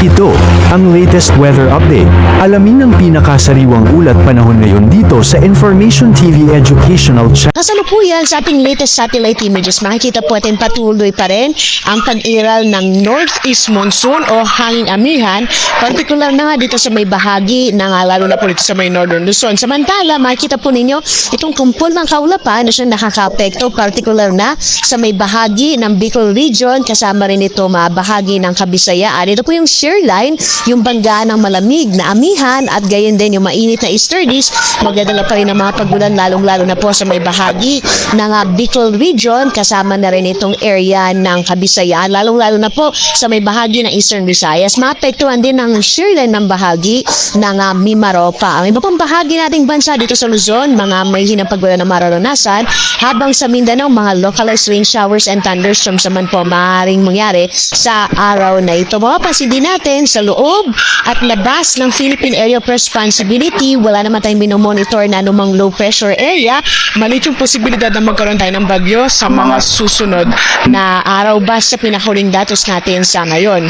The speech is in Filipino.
Ito, ang latest weather update. Alamin ang pinakasariwang ulat panahon ngayon dito sa Information TV Educational Channel. Kasalukuyan sa ating latest satellite images, makikita po natin patuloy pa rin ang pag-iral ng northeast monsoon o hanging amihan, particular na nga dito sa may bahagi na lalo na po dito sa may northern Luzon. Samantala, makikita po ninyo itong kumpol ng kaulapan na siya nakaka-apekto, particular na sa may bahagi ng Bicol region, kasama rin ito bahagi ng Kabisayaan. Ito po yung shear line, yung bangga ng malamig na amihan at gayon din yung mainit na easterlies, magdadala pa rin ng mga pagulan lalong-lalo na po sa may bahagi ng Bicol region, kasama na rin itong area ng Kabisayaan, lalong-lalo na po sa may bahagi ng Eastern Visayas. Maapektuhan din ng shear line ng bahagi ng Mimaropa. Ang iba pang bahagi nating bansa dito sa Luzon, mga may hinang pagulan na mararanasan, habang sa Mindanao, mga localized rain showers and thunderstorms naman po maaaring mangyari sa araw na ito. Mapapansin din natin sa loob at labas ng Philippine Area of Responsibility, wala naman tayong minomonitor na anumang low pressure area. Maliit yung posibilidad na magkaroon tayo ng bagyo sa mga susunod na araw basta pinakahuling datos natin sa ngayon.